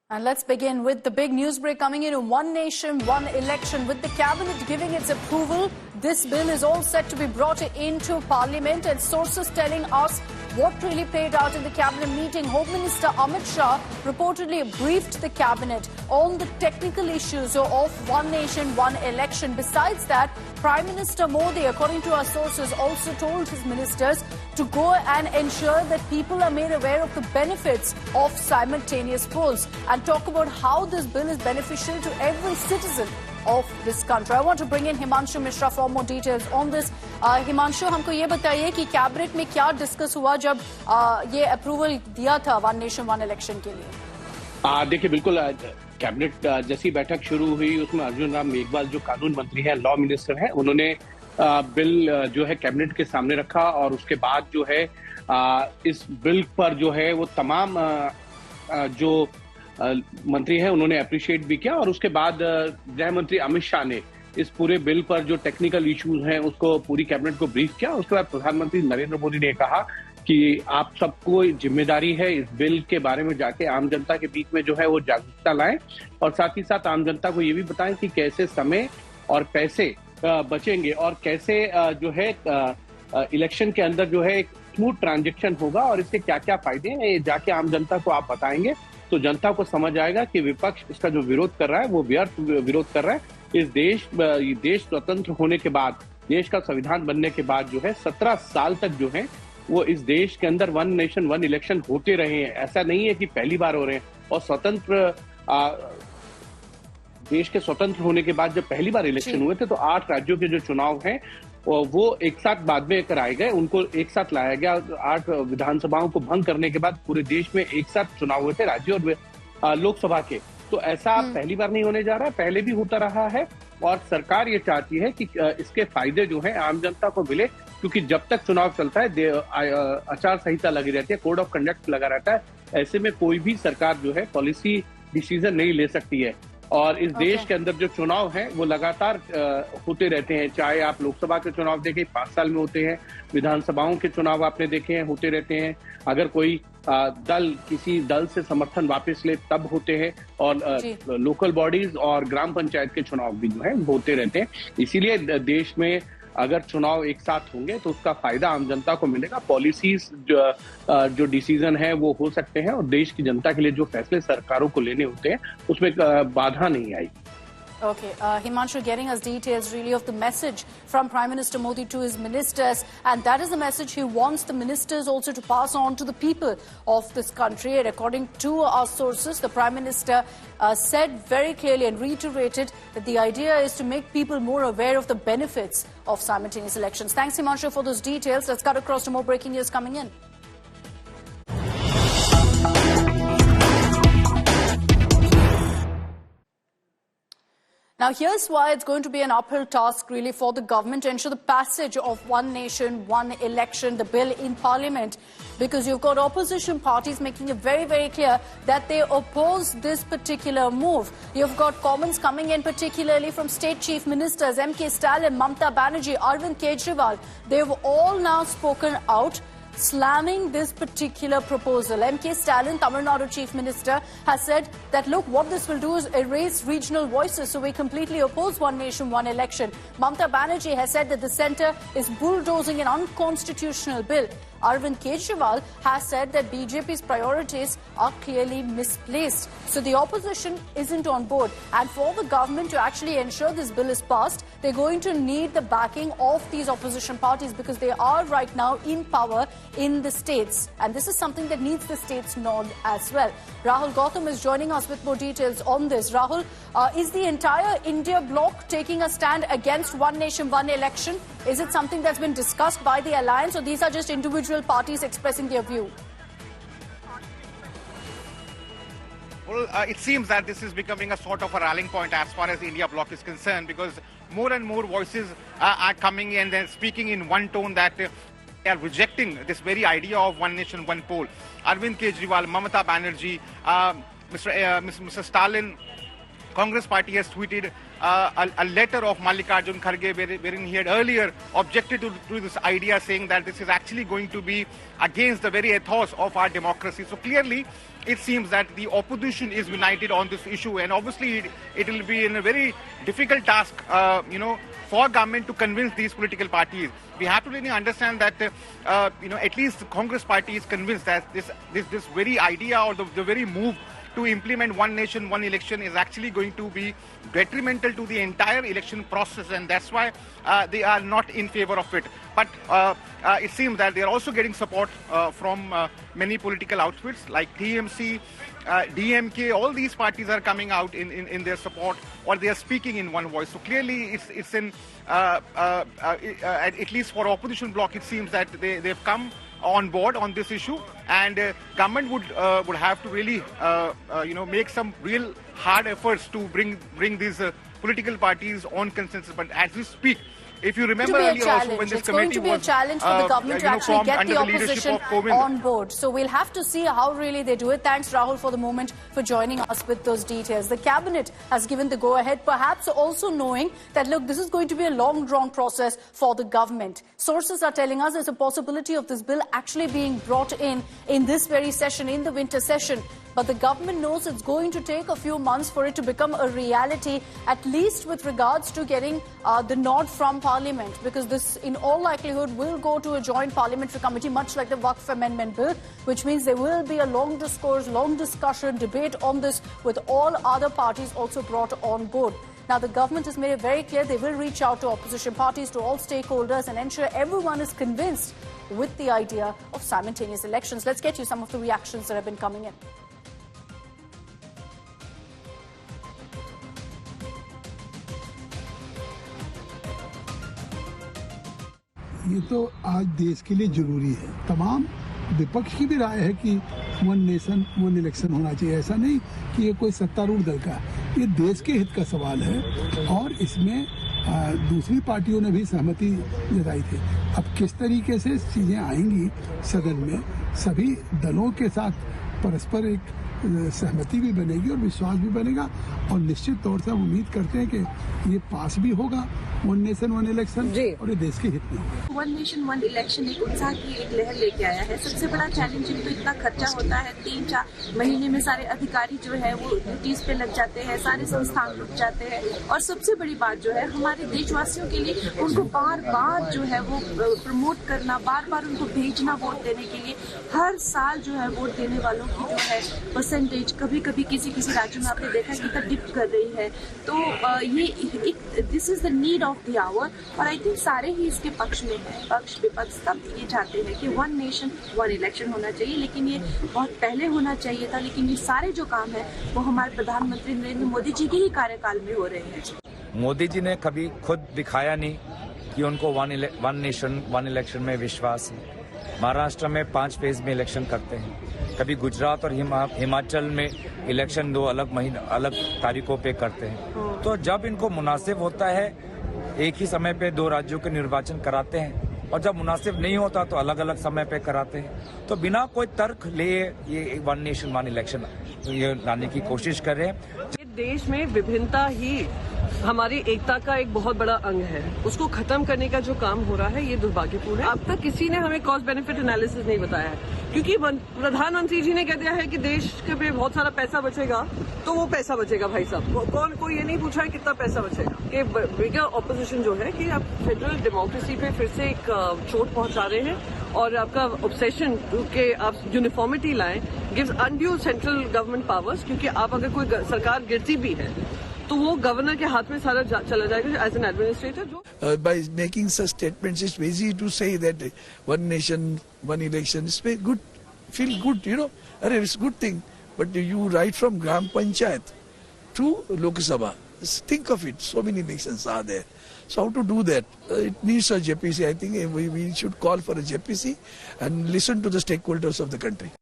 And let's begin with the big news break coming in. One nation, one election. With the cabinet giving its approval, this bill is all set to be brought into parliament, and sources telling us what really played out in the cabinet meeting. Home Minister Amit Shah reportedly briefed the cabinet on the technical issues of one nation, one election. Besides that, Prime Minister Modi, according to our sources, also told his ministers to go and ensure that people are made aware of the benefits of simultaneous polls and talk about how this bill is beneficial to every citizen of this country. I want to bring in Himanshu Mishra for more details on this. Himanshu, हमको ये बताइए कि cabinet में क्या discuss हुआ जब ये approval दिया था वन नेशन वन इलेक्शन के लिए? देखिए, बिल्कुल कैबिनेट जैसी बैठक शुरू हुई उसमें अर्जुन राम मेघवाल जो कानून मंत्री हैं, लॉ मिनिस्टर हैं, उन्होंने बिल जो है कैबिनेट के सामने रखा और उसके बाद जो है इस बिल पर जो है वो तमाम जो मंत्री हैं उन्होंने अप्रिशिएट भी किया और उसके बाद गृह मंत्री अमित शाह ने इस पूरे बिल पर जो टेक्निकल इश्यूज हैं उसको पूरी कैबिनेट को ब्रीफ किया। उसके बाद प्रधानमंत्री नरेंद्र मोदी ने कहा कि आप सबको जिम्मेदारी है इस बिल के बारे में जाके आम जनता के बीच में जो है वो जागरूकता लाएं और साथ ही साथ आम जनता को ये भी बताएं कि कैसे समय और पैसे बचेंगे और कैसे जो है इलेक्शन के अंदर जो है एक स्मूथ ट्रांजेक्शन होगा और इसके क्या क्या फायदे हैं ये जाके आम जनता को आप बताएंगे तो जनता को समझ आएगा कि विपक्ष इसका जो विरोध कर रहा है वो व्यर्थ विरोध कर रहा है। इस देश स्वतंत्र होने के बाद, देश का संविधान बनने के बाद जो है 17 साल तक जो है वो इस देश के अंदर वन नेशन वन इलेक्शन होते रहे हैं। ऐसा नहीं है कि पहली बार हो रहे हैं और स्वतंत्र देश के स्वतंत्र होने के बाद जब पहली बार इलेक्शन हुए थे तो 8 राज्यों के जो चुनाव हैं वो एक साथ बाद में कराए गए, उनको एक साथ लाया गया। 8 विधानसभाओं को भंग करने के बाद पूरे देश में एक साथ चुनाव हुए थे राज्य और लोकसभा के। तो ऐसा पहली बार नहीं होने जा रहा है, पहले भी होता रहा है और सरकार ये चाहती है कि इसके फायदे जो है आम जनता को मिले, क्योंकि जब तक चुनाव चलता है आचार संहिता लगी रहती है, कोड ऑफ कंडक्ट लगा रहता है। ऐसे में कोई भी सरकार जो है पॉलिसी डिसीजन नहीं ले सकती है और इस देश के अंदर जो चुनाव हैं वो लगातार होते रहते हैं। चाहे आप लोकसभा के चुनाव देखें 5 साल में होते हैं, विधानसभाओं के चुनाव आपने देखे हैं होते रहते हैं, अगर कोई दल किसी दल से समर्थन वापस ले तब होते हैं और लोकल बॉडीज और ग्राम पंचायत के चुनाव भी जो है होते रहते हैं। इसीलिए देश में अगर चुनाव एक साथ होंगे तो उसका फायदा आम जनता को मिलेगा। पॉलिसीज जो डिसीजन है वो हो सकते हैं और देश की जनता के लिए जो फैसले सरकारों को लेने होते हैं उसमें बाधा नहीं आएगी। Okay, Himanshu getting us details really of the message from Prime Minister Modi to his ministers, and that is the message he wants the ministers also to pass on to the people of this country. And according to our sources, the Prime Minister said very clearly and reiterated that the idea is to make people more aware of the benefits of simultaneous elections. Thanks, Himanshu, for those details. Let's cut across to more breaking news coming in. Now, here's why it's going to be an uphill task, really, for the government to ensure the passage of one nation, one election, the bill in Parliament, because you've got opposition parties making it very, very clear that they oppose this particular move. You've got comments coming in, particularly from State Chief Ministers M.K. Stalin, Mamata Banerjee, Arvind Kejriwal. They've all now spoken out, slamming this particular proposal. M.K. Stalin, Tamil Nadu Chief Minister, has said that, look, what this will do is erase regional voices, so we completely oppose one nation, one election. Mamata Banerjee has said that the centre is bulldozing an unconstitutional bill. Arvind Kejriwal has said that BJP's priorities are clearly misplaced. So the opposition isn't on board. And for the government to actually ensure this bill is passed, they're going to need the backing of these opposition parties because they are right now in power in the states. And this is something that needs the states' nod as well. Rahul Gautam is joining us with more details on this. Rahul, is the entire India bloc taking a stand against one nation, one election? Is it something that's been discussed by the alliance, or these are just individual parties expressing their view? Well, it seems that this is becoming a sort of a rallying point as far as the India bloc is concerned, because more and more voices are coming in and speaking in one tone that they are rejecting this very idea of one nation, one poll. Arvind Kejriwal, Mamata Banerjee, Mr. Stalin, Congress party has tweeted a letter of Mallikarjun Kharge wherein he had earlier objected to this idea, saying that this is actually going to be against the very ethos of our democracy. So clearly, it seems that the opposition is united on this issue, and obviously it will be in a very difficult task, for government to convince these political parties. We have to really understand that, at least the Congress party is convinced that this very idea or the very move to implement one nation, one election is actually going to be detrimental to the entire election process, and that's why they are not in favor of it. But it seems that they are also getting support from many political outfits like TMC, DMK. All these parties are coming out in their support, or they are speaking in one voice. So clearly, it's in at least for opposition bloc, it seems that they've come on board on this issue, and government would have to really make some real hard efforts to bring these political parties on consensus. But as we speak, if you remember earlier also when this committee was, it's going to be a challenge for the government to actually get the opposition on board. So we'll have to see how really they do it. Thanks, Rahul, for the moment for joining us with those details. The cabinet has given the go-ahead, perhaps also knowing that, look, this is going to be a long-drawn process for the government. Sources are telling us there's a possibility of this bill actually being brought in this very session, in the winter session. But the government knows it's going to take a few months for it to become a reality, at least with regards to getting the nod from Parliament, because this, in all likelihood, will go to a joint parliamentary committee, much like the Waqf Amendment Bill, which means there will be a long discourse, long discussion, debate on this, with all other parties also brought on board. Now, the government has made it very clear they will reach out to opposition parties, to all stakeholders, and ensure everyone is convinced with the idea of simultaneous elections. Let's get you some of the reactions that have been coming in. ये तो आज देश के लिए जरूरी है। तमाम विपक्ष की भी राय है कि वन नेशन वन इलेक्शन होना चाहिए। ऐसा नहीं कि ये कोई सत्तारूढ़ दल का, ये देश के हित का सवाल है और इसमें दूसरी पार्टियों ने भी सहमति जताई थी। अब किस तरीके से चीजें आएंगी सदन में, सभी दलों के साथ परस्पर एक सहमति भी बनेगी और विश्वास भी बनेगा, और निश्चित तौर से हम उम्मीद करते हैं कि ये पास भी होगा वन नेशन वन इलेक्शन, और ये देश के हित में होगा। वन नेशन वन इलेक्शन एक उत्साह की एक लहर लेके आया है। सबसे बड़ा चैलेंज तो इतना खर्चा होता है, 3-4 महीने में सारे अधिकारी जो है वो ड्यूटीज पे लग जाते हैं, सारे संस्थान रुक जाते हैं, और सबसे बड़ी बात जो है हमारे देशवासियों के लिए उनको बार बार जो है वो प्रमोट करना, बार बार उनको भेजना वोट देने के लिए। हर साल जो है वोट देने वालों की जो है परसेंटेज कभी कभी किसी राज्य में आपने देखा कि डिप कर रही है। तो ये this is the need of the hour, और आई थिंक सारे ही इसके पक्ष में है, पक्ष विपक्ष सब ये चाहते हैं कि वन नेशन वन इलेक्शन होना चाहिए, लेकिन ये बहुत पहले होना चाहिए था। लेकिन ये सारे जो काम है वो हमारे प्रधानमंत्री नरेंद्र मोदी जी के ही कार्यकाल में हो रहे हैं। मोदी जी ने कभी खुद दिखाया नहीं कि उनको वन नेशन वन इलेक्शन में विश्वास है। महाराष्ट्र में 5 फेज में इलेक्शन करते हैं, कभी गुजरात और हिमाचल में इलेक्शन 2 अलग तारीखों पे करते हैं। तो जब इनको मुनासिब होता है एक ही समय पे 2 राज्यों के निर्वाचन कराते हैं, और जब मुनासिब नहीं होता तो अलग अलग समय पे कराते हैं। तो बिना कोई तर्क लिए ये वन नेशन वन इलेक्शन ये लाने की कोशिश कर रहे हैं। देश में विभिन्नता ही हमारी एकता का एक बहुत बड़ा अंग है, उसको खत्म करने का जो काम हो रहा है ये दुर्भाग्यपूर्ण है। अब तक किसी ने हमें कॉस्ट बेनिफिट एनालिसिस नहीं बताया है, क्योंकि प्रधानमंत्री जी ने कह दिया है कि देश के पे बहुत सारा पैसा बचेगा, तो वो पैसा बचेगा भाई साहब। कोई ये नहीं पूछा है कितना पैसा बचेगा। कि बिगर ऑपोजिशन जो है कि आप फेडरल डेमोक्रेसी पे फिर से एक चोट पहुंचा रहे हैं, और आपका ऑब्सेशन के आप यूनिफॉर्मिटी लाएं gives undue central government powers, क्योंकि आप अगर कोई सरकार गिरती भी है तो वो गवर्नर के हाथ में सारा चला जाएगा as an administrator. By making such statements, it's easy to say that one nation, one election is very good, feel good, it's a good thing. But you write from Gram Panchayat to Lok Sabha. Think of it, so many elections are there. So how to do that? It needs a JPC. I think we should call for a JPC and listen to the stakeholders of the country.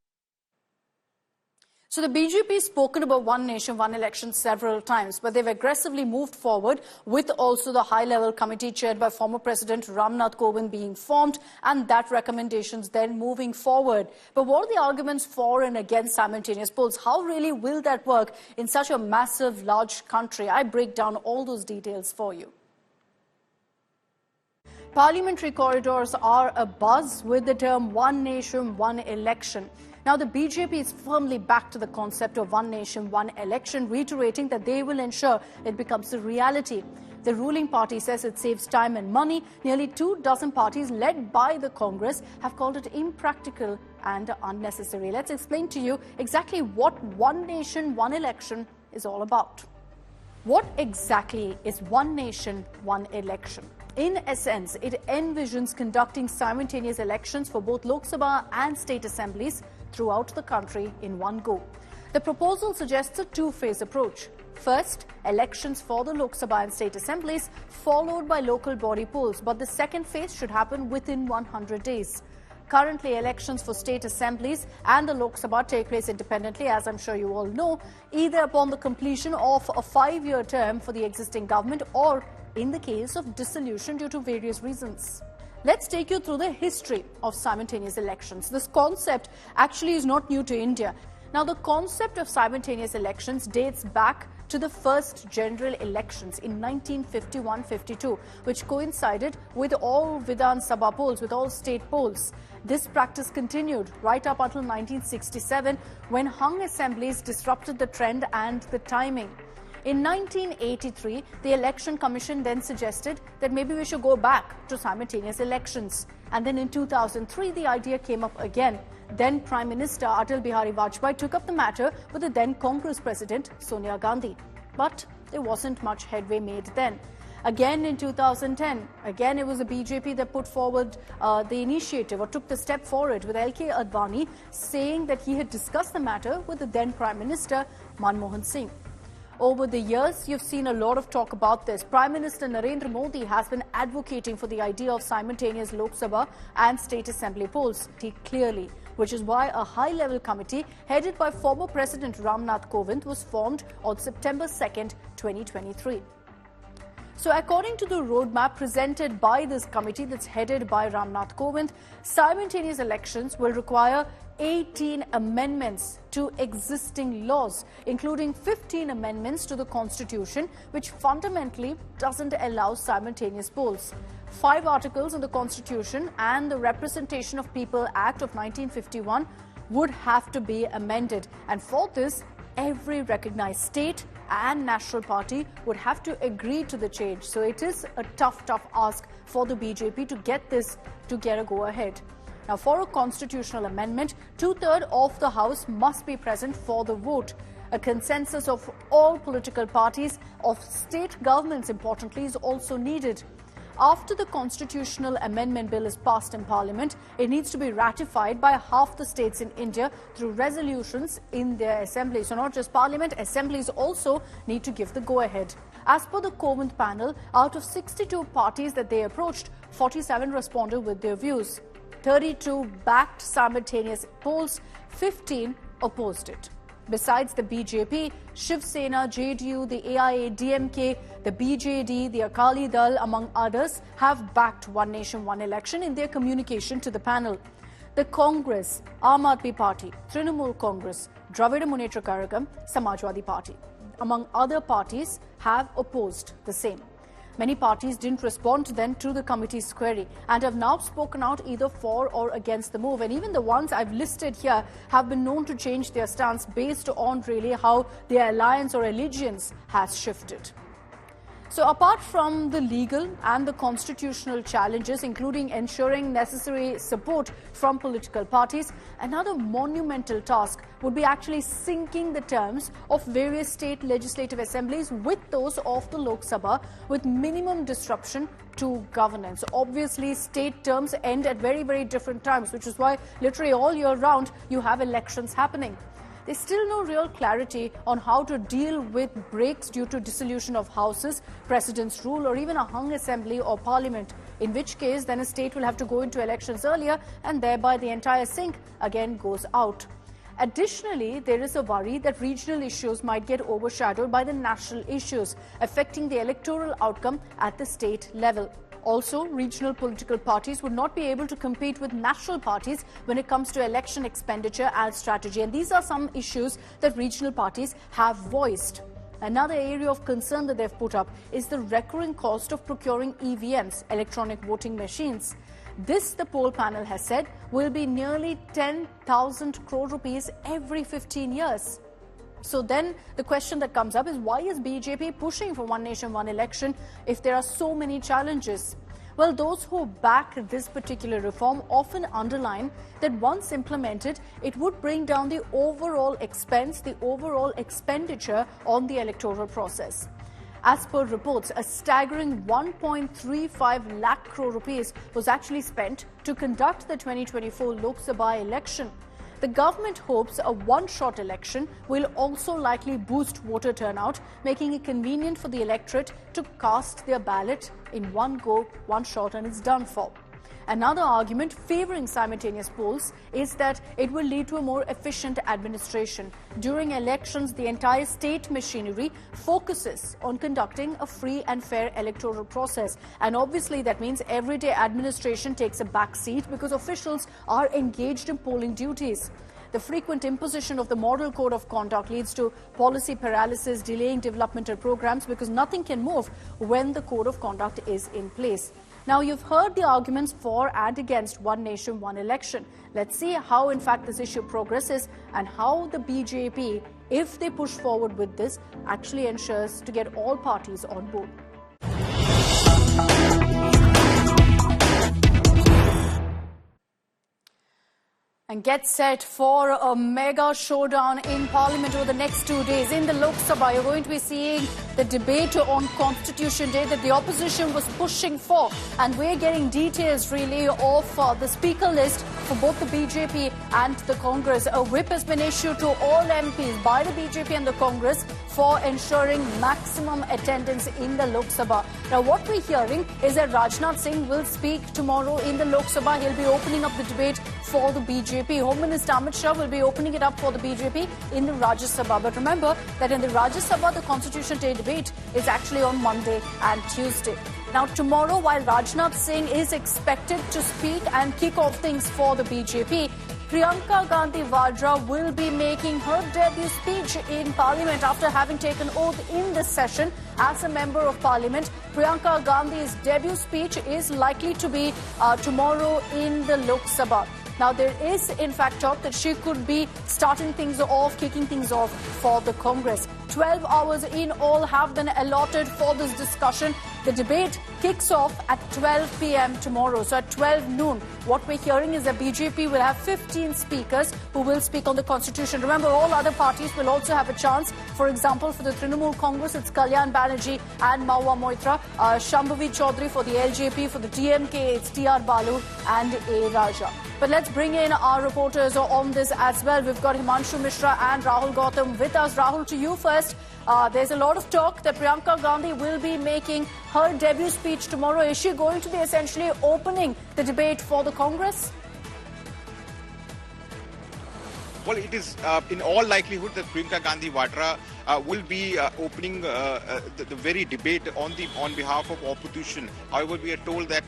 So the BJP has spoken about one nation, one election several times, but they've aggressively moved forward with also the high-level committee chaired by former President Ramnath Kovind being formed, and that recommendations then moving forward. But what are the arguments for and against simultaneous polls? How really will that work in such a massive, large country? I break down all those details for you. Parliamentary corridors are abuzz with the term one nation, one election. Now, the BJP is firmly back to the concept of one nation, one election, reiterating that they will ensure it becomes a reality. The ruling party says it saves time and money. Nearly 24 parties led by the Congress have called it impractical and unnecessary. Let's explain to you exactly what one nation, one election is all about. What exactly is one nation, one election? In essence, it envisions conducting simultaneous elections for both Lok Sabha and state assemblies throughout the country in one go. The proposal suggests a two-phase approach. First, elections for the Lok Sabha and state assemblies, followed by local body polls, but the second phase should happen within 100 days. Currently, elections for state assemblies and the Lok Sabha take place independently, as I'm sure you all know, either upon the completion of a 5-year term for the existing government or in the case of dissolution due to various reasons. Let's take you through the history of simultaneous elections. This concept actually is not new to India. Now, the concept of simultaneous elections dates back to the first general elections in 1951-52, which coincided with all Vidhan Sabha polls, with all state polls. This practice continued right up until 1967, when hung assemblies disrupted the trend and the timing. In 1983, the Election Commission then suggested that maybe we should go back to simultaneous elections. And then in 2003, the idea came up again. Then Prime Minister Atal Bihari Vajpayee took up the matter with the then Congress President Sonia Gandhi. But there wasn't much headway made then. Again in 2010, again it was the BJP that put forward the initiative or took the step forward with LK Advani saying that he had discussed the matter with the then Prime Minister Manmohan Singh. Over the years, you've seen a lot of talk about this. Prime Minister Narendra Modi has been advocating for the idea of simultaneous Lok Sabha and state assembly polls clearly, which is why a high-level committee headed by former President Ramnath Kovind was formed on September 2nd, 2023. So according to the roadmap presented by this committee that's headed by Ramnath Kovind, simultaneous elections will require 18 amendments to existing laws, including 15 amendments to the Constitution, which fundamentally doesn't allow simultaneous polls. 5 articles in the Constitution and the Representation of People Act of 1951 would have to be amended. And for this, every recognized state and national party would have to agree to the change. So it is a tough ask for the BJP to get this to get a go-ahead. Now, for a constitutional amendment, 2/3 of the House must be present for the vote. A consensus of all political parties, of state governments, importantly, is also needed. After the constitutional amendment bill is passed in Parliament, it needs to be ratified by half the states in India through resolutions in their assemblies. So not just Parliament, assemblies also need to give the go-ahead. As per the Kovind panel, out of 62 parties that they approached, 47 responded with their views. 32 backed simultaneous polls, 15 opposed it. Besides the BJP, Shiv Sena, JDU, the AIA, DMK, the BJD, the Akali Dal, among others, have backed one nation, one election in their communication to the panel. The Congress, Aam Aadmi Party, Trinamool Congress, Dravida Munnetra Kazhagam, Samajwadi Party, among other parties, have opposed the same. Many parties didn't respond then to the committee's query and have now spoken out either for or against the move. And even the ones I've listed here have been known to change their stance based on really how their alliance or allegiance has shifted. So apart from the legal and the constitutional challenges, including ensuring necessary support from political parties, another monumental task would be actually syncing the terms of various state legislative assemblies with those of the Lok Sabha with minimum disruption to governance. Obviously, state terms end at very different times, which is why literally all year round you have elections happening. There's still no real clarity on how to deal with breaks due to dissolution of houses, president's rule, or even a hung assembly or parliament, in which case then a state will have to go into elections earlier and thereby the entire sync again goes out. Additionally, there is a worry that regional issues might get overshadowed by the national issues, affecting the electoral outcome at the state level. Also, regional political parties would not be able to compete with national parties when it comes to election expenditure and strategy. And these are some issues that regional parties have voiced. Another area of concern that they've put up is the recurring cost of procuring EVMs, electronic voting machines. This, the poll panel has said, will be nearly 10,000 crore rupees every 15 years. So then the question that comes up is, why is BJP pushing for one nation, one election if there are so many challenges? Well, those who back this particular reform often underline that once implemented, it would bring down the overall expense, the overall expenditure on the electoral process. As per reports, a staggering 1.35 lakh crore rupees was actually spent to conduct the 2024 Lok Sabha election. The government hopes a one-shot election will also likely boost voter turnout, making it convenient for the electorate to cast their ballot in one go, one shot, and it's done for. Another argument favouring simultaneous polls is that it will lead to a more efficient administration. During elections, the entire state machinery focuses on conducting a free and fair electoral process. And obviously that means everyday administration takes a back seat because officials are engaged in polling duties. The frequent imposition of the Model Code of Conduct leads to policy paralysis, delaying developmental programs because nothing can move when the Code of Conduct is in place. Now, you've heard the arguments for and against one nation, one election. Let's see how, in fact, this issue progresses and how the BJP, if they push forward with this, actually ensures to get all parties on board. And get set for a mega showdown in Parliament over the next 2 days. In the Lok Sabha, you're going to be seeing the debate on Constitution Day that the opposition was pushing for. And we're getting details, really, of the speaker list for both the BJP and the Congress. A whip has been issued to all MPs by the BJP and the Congress for ensuring maximum attendance in the Lok Sabha. Now, what we're hearing is that Rajnath Singh will speak tomorrow in the Lok Sabha. He'll be opening up the debate for the BJP. Home Minister Amit Shah will be opening it up for the BJP in the Rajya Sabha. But remember that in the Rajya Sabha, the Constitution Day debate is actually on Monday and Tuesday. Now, tomorrow, while Rajnath Singh is expected to speak and kick off things for the BJP, Priyanka Gandhi Vadra will be making her debut speech in Parliament after having taken oath in this session as a Member of Parliament. Priyanka Gandhi's debut speech is likely to be tomorrow in the Lok Sabha. Now, there is, in fact, talk that she could be starting things off, kicking things off for the Congress. 12 hours in all have been allotted for this discussion. The debate kicks off at 12 p.m. tomorrow. So at 12 noon, what we're hearing is that BJP will have 15 speakers who will speak on the Constitution. Remember, all other parties will also have a chance. For example, for the Trinamool Congress, it's Kalyan Banerjee and Mahua Moitra. Shambhavi Chaudhary for the LJP. For the TMK, it's T.R. Balu and A. Raja. But let's bring in our reporters on this as well. We've got Himanshu Mishra and Rahul Gautam with us. Rahul, to you first. There's a lot of talk that Priyanka Gandhi will be making her debut speech tomorrow. Is she going to be essentially opening the debate for the Congress? Well, it is in all likelihood that Priyanka Gandhi Vadra will be opening the very debate on behalf of opposition. However, we are told that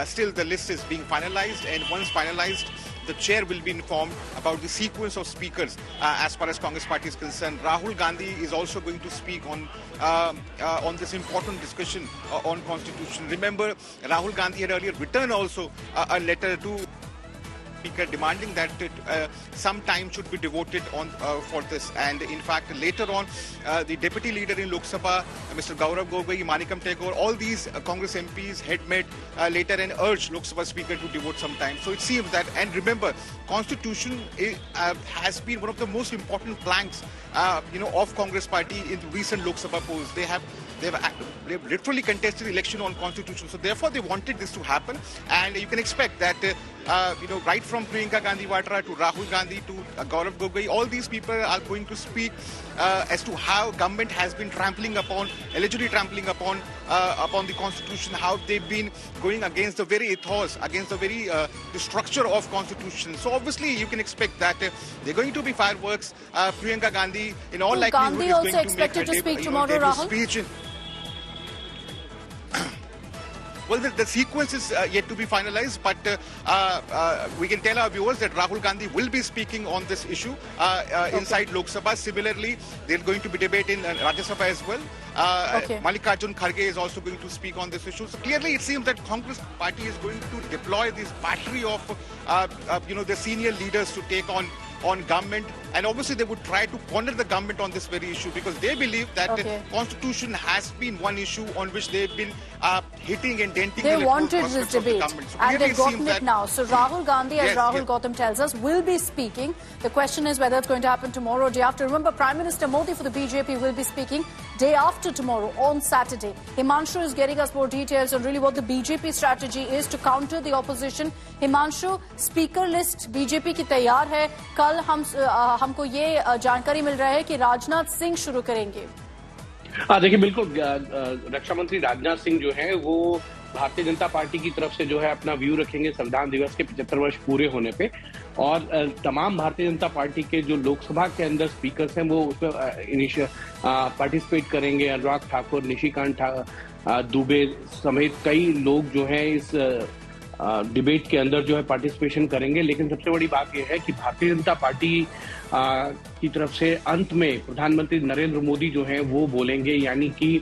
still the list is being finalized, and once finalized, the chair will be informed about the sequence of speakers as far as Congress party is concerned. Rahul Gandhi is also going to speak on this important discussion on constitution. Remember, Rahul Gandhi had earlier written also a letter to Speaker demanding that some time should be devoted for this. And in fact, later on, the deputy leader in Lok Sabha, Mr. Gaurav Gogoi, Manikam Tagore, all these Congress MPs had met later and urged Lok Sabha Speaker to devote some time. So it seems that, and remember, Constitution has been one of the most important planks, of Congress party in the recent Lok Sabha polls. They've literally contested the election on Constitution. So therefore, they wanted this to happen, and you can expect that right from Priyanka Gandhi Vadra to Rahul Gandhi to Gaurav Gogoi, all these people are going to speak as to how government has been allegedly trampling upon the constitution, how they've been going against the very ethos, against the structure of constitution. So obviously you can expect that they're going to be fireworks. Priyanka Gandhi, in all likelihood, Gandhi is also going expected to make to speak her tomorrow, debut Rahul? speech. Well, the sequence is yet to be finalized, but we can tell our viewers that Rahul Gandhi will be speaking on this issue inside Lok Sabha. Similarly, they're going to be debating in Rajya Sabha as well. Mallikarjun Kharge is also going to speak on this issue. So clearly, it seems that Congress party is going to deploy this battery of the senior leaders to take on government, and obviously they would try to corner the government on this very issue because they believe that the constitution has been one issue on which they've been hitting and denting. They wanted this debate, and they've gotten it now. So Rahul Gandhi, as Rahul Gautam tells us, will be speaking. The question is whether it's going to happen tomorrow or day after. Remember, Prime Minister Modi for the BJP will be speaking day after tomorrow, on Saturday. Himanshu is getting us more details on really what the BJP strategy is to counter the opposition. Himanshu, speaker list BJP की तैयार है. कल हमको ये जानकारी मिल रहा है कि राजनाथ सिंह शुरू करेंगे. देखिए, बिल्कुल रक्षा मंत्री राजनाथ सिंह जो है वो भारतीय जनता पार्टी की तरफ से जो है अपना व्यू रखेंगे संविधान दिवस के 75 वर्ष पूरे होने पे, और तमाम भारतीय जनता पार्टी के जो लोकसभा के अंदर स्पीकर्स हैं वो उसमें पार्टिसिपेट करेंगे. अनुराग ठाकुर, निशिकांत दुबे समेत कई लोग जो हैं इस डिबेट के अंदर जो है पार्टिसिपेशन करेंगे. लेकिन सबसे बड़ी बात यह है कि भारतीय जनता पार्टी की तरफ से अंत में प्रधानमंत्री नरेंद्र मोदी जो हैं वो बोलेंगे, यानी कि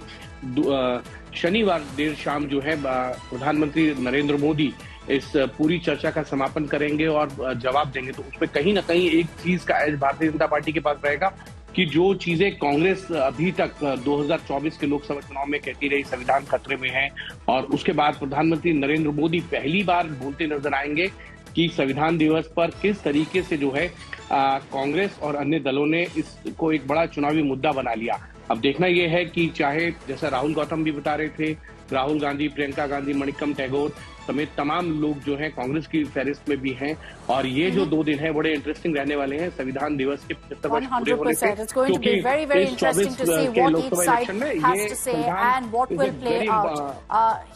शनिवार देर शाम जो है प्रधानमंत्री नरेंद्र मोदी इस पूरी चर्चा का समापन करेंगे और जवाब देंगे. तो उसमें कहीं ना कहीं एक चीज का एज भारतीय जनता पार्टी के पास रहेगा कि जो चीजें कांग्रेस अभी तक 2024 के लोकसभा चुनाव में कहती रही संविधान खतरे में है, और उसके बाद प्रधानमंत्री नरेंद्र मोदी पहली बार बोलते नजर आएंगे कि संविधान दिवस पर किस तरीके से जो है कांग्रेस और अन्य दलों ने इसको एक बड़ा चुनावी मुद्दा बना लिया. अब देखना यह है कि चाहे जैसा राहुल गौतम भी बता रहे थे, राहुल गांधी, प्रियंका गांधी, मणिकम टैगोर समेत तमाम लोग जो हैं कांग्रेस की फहरिस्त में भी हैं, और ये जो 2 दिन हैं बड़े इंटरेस्टिंग रहने वाले हैं संविधान दिवस के 75 वर्ष पूरे होने से, क्योंकि इस 24 के लोकसभा इलेक्शन में ये संविधान will play out.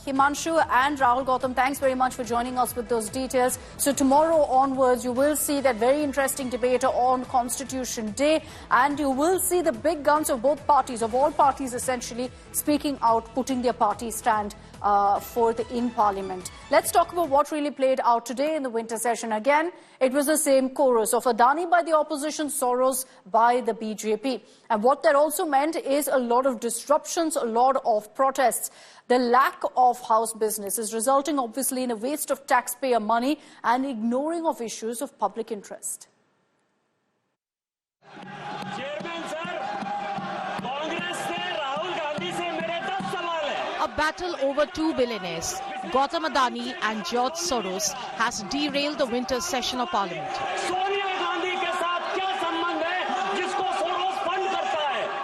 Himanshu and Rahul Gautam, thanks very much for joining us with those details. So tomorrow onwards, you will see that very interesting debate on Constitution Day, and you will see the big guns of both parties, of all parties essentially, speaking out, putting their party stand in Parliament. Let's talk about what really played out today in the winter session. Again, it was the same chorus of Adani by the opposition, Soros by the BJP. And what that also meant is a lot of disruptions, a lot of protests. The lack of house business is resulting obviously in a waste of taxpayer money and ignoring of issues of public interest. A battle over 2 billionaires, Gautam Adani and George Soros, has derailed the winter session of Parliament.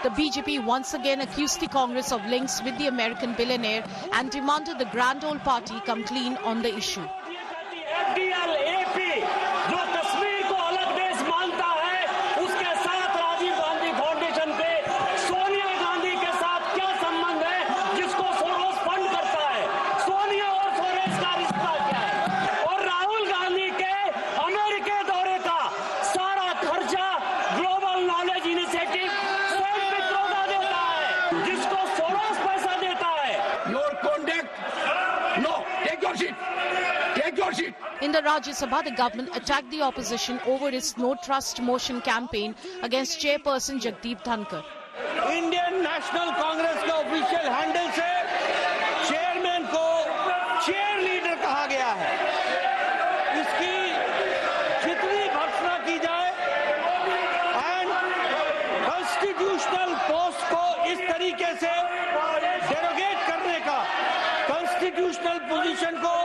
The BJP once again accused the Congress of links with the American billionaire and demanded the Grand Old Party come clean on the issue. In the Rajya Sabha, the government attacked the opposition over its no trust motion campaign against chairperson Jagdeep Dhankar. Indian National Congress का official handle से chairman को cheerleader कहा गया है. इसकी जितनी भर्त्सना की जाए and constitutional post को इस तरीके से derogate करने का, constitutional position को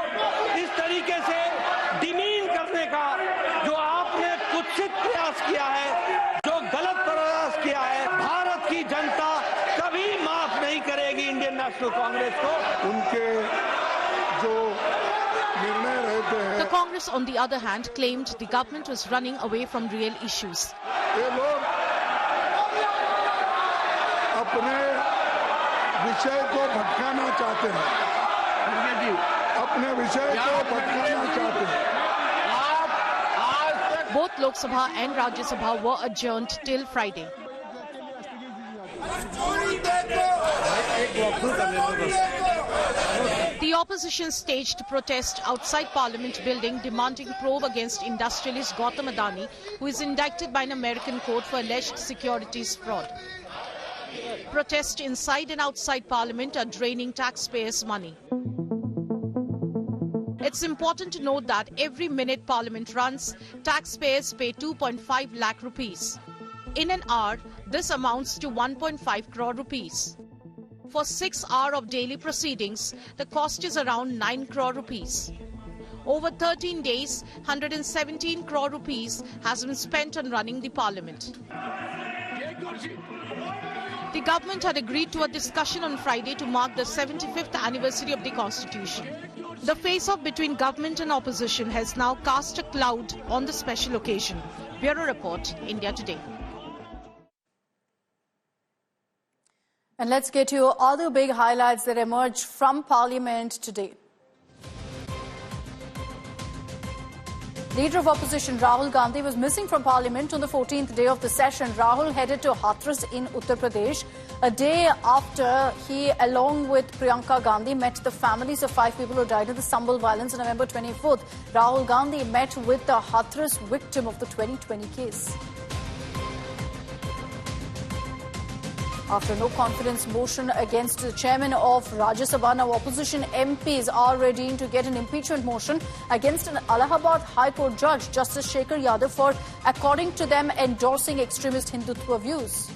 इस तरीके से डिमीन करने का जो आपने कुत्सित प्रयास किया है, जो गलत प्रयास किया है, भारत की जनता कभी माफ नहीं करेगी इंडियन नेशनल कांग्रेस को. उनके जो निर्णय रहते हैं। The Congress, on the other hand, claimed the government was running away from real issues. ये लोग अपने विषय को भटकाना चाहते हैं, अपने विषय को भटकाना चाहते हैं। Both Lok Sabha and Rajya Sabha were adjourned till Friday. The opposition staged protest outside Parliament building demanding probe against industrialist Gautam Adani, who is indicted by an American court for alleged securities fraud. Protests inside and outside Parliament are draining taxpayers' money. It's important to note that every minute Parliament runs, taxpayers pay 2.5 lakh rupees. In an hour, this amounts to 1.5 crore rupees. For 6 hours of daily proceedings, the cost is around 9 crore rupees. Over 13 days, 117 crore rupees has been spent on running the Parliament. The government had agreed to a discussion on Friday to mark the 75th anniversary of the Constitution. The face-off between government and opposition has now cast a cloud on the special occasion. Bureau Report, India Today. And let's get to other big highlights that emerged from Parliament today. Leader of opposition Rahul Gandhi was missing from Parliament on the 14th day of the session. Rahul headed to Hathras in Uttar Pradesh a day after he, along with Priyanka Gandhi, met the families of 5 people who died in the Sambal violence on November 24th. Rahul Gandhi met with the Hathras victim of the 2020 case. After no confidence motion against the chairman of Rajya Sabha, now opposition MPs are ready to get an impeachment motion against an Allahabad High Court judge, Justice Shekhar Yadav, for, according to them, endorsing extremist Hindutva views.